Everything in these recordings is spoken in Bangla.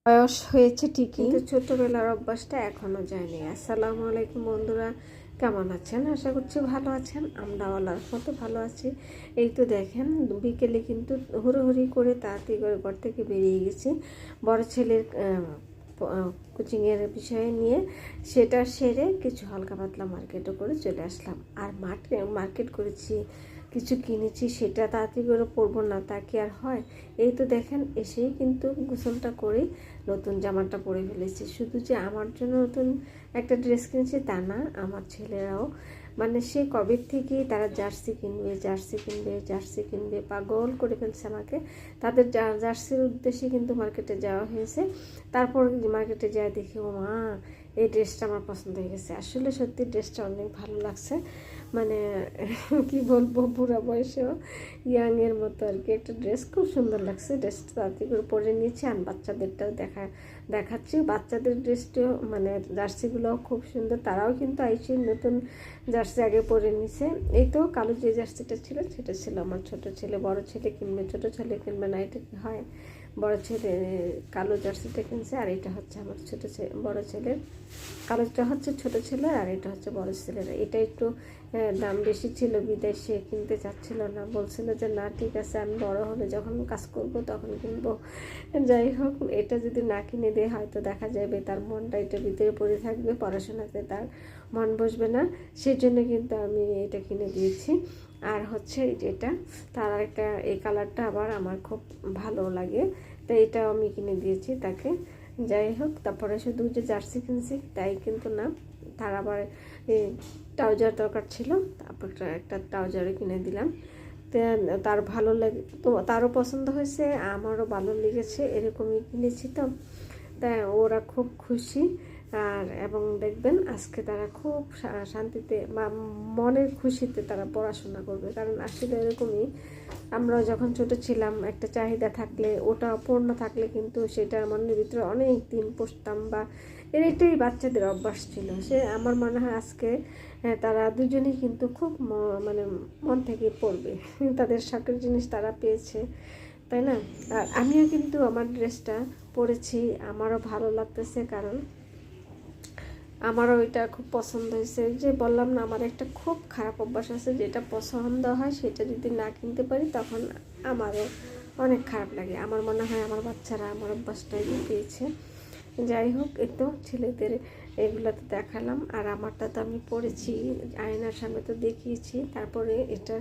বয়স হয়েছে ঠিকই, কিন্তু ছোটবেলার অভ্যাসটা এখনো যায়নি। আসসালামু আলাইকুম বন্ধুরা, কেমন আছেন? আশা করছি ভালো আছেন। আমরা আল্লাহর মতো ভালো আছি। এই তো দেখেন, বিকেলে কিন্তু হুড়োহুড়ি করে তাড়াতাড়ি করে ঘর থেকে বেরিয়ে গেছি বড় ছেলের কোচিংয়ের বিষয়ে নিয়ে। সেটা সেরে কিছু হালকা পাতলা মার্কেটও করে চলে আসলাম। আর মার্কেট করেছি, কিছু কিনেছি, সেটা তাড়াতাড়ি করে পরবো না, তা কি আর হয়? এই তো দেখেন, এসেই কিন্তু গোসলটা করে নতুন জামাটা পরে ফেলেছি। শুধু যে আমার জন্য নতুন একটা ড্রেস কিনেছি তা না, আমার ছেলেরাও মানে সে কবে থেকেই তারা জার্সি কিনবে, জার্সি কিনবে, জার্সি কিনবে, পাগল করে ফেলছে আমাকে। তাদের জার্সির উদ্দেশ্যে কিন্তু মার্কেটে যাওয়া হয়েছে। তারপর মার্কেটে যাই দেখি, ও মা, এই ড্রেসটা আমার পছন্দ হয়ে গেছে। আসলে সত্যি ড্রেসটা অনেক ভালো লাগছে। মানে কি বলবো, বুড়া বয়সেও ইয়াংয়ের মতো আর কি একটা ড্রেস, খুব সুন্দর লাগছে। ড্রেসটা তাড়াতাড়ি করে পরে নিয়েছি। আর বাচ্চাদেরটাও দেখাচ্ছি। বাচ্চাদের ড্রেসটিও মানে জার্সিগুলোও খুব সুন্দর। তারাও কিন্তু আইসি নতুন জার্সি আগে পরে নিছে। এই তো কালো যে জার্সিটা ছিল সেটা ছিল আমার ছোট ছেলে। বড় ছেলে কিনবে, ছোট ছেলে কিনবে না, এটা কি হয়? বড় ছেলে কালো জার্সিটা কিনছে, আর এটা হচ্ছে আমার বড় ছেলের। কালোটা হচ্ছে ছোট ছেলের, আর এটা হচ্ছে বড় ছেলের। এটা একটু দাম বেশি ছিল, বিদেশে কিনতে চাচ্ছিল না, বলছিল যে না ঠিক আছে, আমি বড় হলে যখন কাজ করব তখন কিনবো। যাই হোক, এটা যদি না কিনে দেয় হয়তো দেখা যাবে তার মনটা এটা ভিতরে পড়ে থাকবে, পড়াশোনাতে তার মন বসবে না। সেই জন্য কিন্তু আমি এটা কিনে দিয়েছি। আর হচ্ছে এটা তার একটা, এই কালারটা আবার আমার খুব ভালো লাগে, তাই এটাও আমি কিনে দিয়েছি তাকে। যাই হোক, তারপরে শুধু যে জার্সি কিনছি তাই কিন্তু না, তার আবার ট্রাউজার দরকার ছিল, তারপর একটা ট্রাউজারও কিনে দিলাম। তার ভালো লাগে তো, তারও পছন্দ হয়েছে, আমারও ভালো লেগেছে, এরকমই কিনেছি তো, তাই ওরা খুব খুশি। আর এবং দেখবেন আজকে তারা খুব শান্তিতে বা মনের খুশিতে তারা পড়াশোনা করবে। কারণ আসলে এরকমই, আমরা যখন ছোট ছিলাম একটা চাহিদা থাকলে, ওটা পূর্ণ থাকলে কিন্তু সেটা মনের ভিতরে অনেক দিন পড়তাম, বা এটাই বাচ্চাদের অভ্যাস ছিল। সে আমার মনে হয় আজকে তারা দুজনেই কিন্তু খুব মানে মন থেকে পড়বে। তাদের শখের জিনিস তারা পেয়েছে, তাই না? আর আমিও কিন্তু আমার ড্রেসটা পরেছি, আমারও ভালো লাগতেছে, কারণ আমারও এটা খুব পছন্দ হয়েছে। যে বললাম না, আমার একটা খুব খারাপ অভ্যাস আছে, যেটা পছন্দ হয় সেটা যদি না কিনতে পারি তখন আমারও অনেক খারাপ লাগে। আমার মনে হয় আমার বাচ্চারা আমার অভ্যাসটাই পেয়েছে। যাই হোক, এই তো ছেলেদের এগুলো তো দেখালাম, আর আমারটা তো আমি পরেছি, আয়নার সামনে তো দেখিয়েছি। তারপরে এটা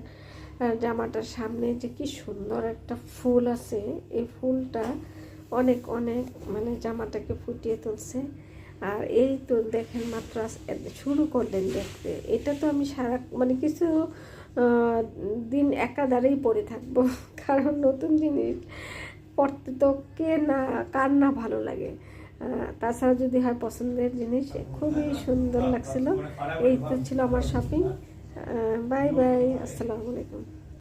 জামাটার সামনে যে কি সুন্দর একটা ফুল আছে, এই ফুলটা অনেক অনেক মানে জামাটাকে ফুটিয়ে তুলছে। আর এই তো দেখেন, মাত্র শুরু করলেন দেখতে। এটা তো আমি সারা মানে কিছু দিন একাধারেই পরে থাকবো, কারণ নতুন জিনিস পড়তে তো কার না ভালো লাগে। তাছাড়া যদি হয় পছন্দের জিনিস, খুবই সুন্দর লাগছিল। এই তো ছিল আমার শপিং। বাই বাই, আসসালামু আলাইকুম।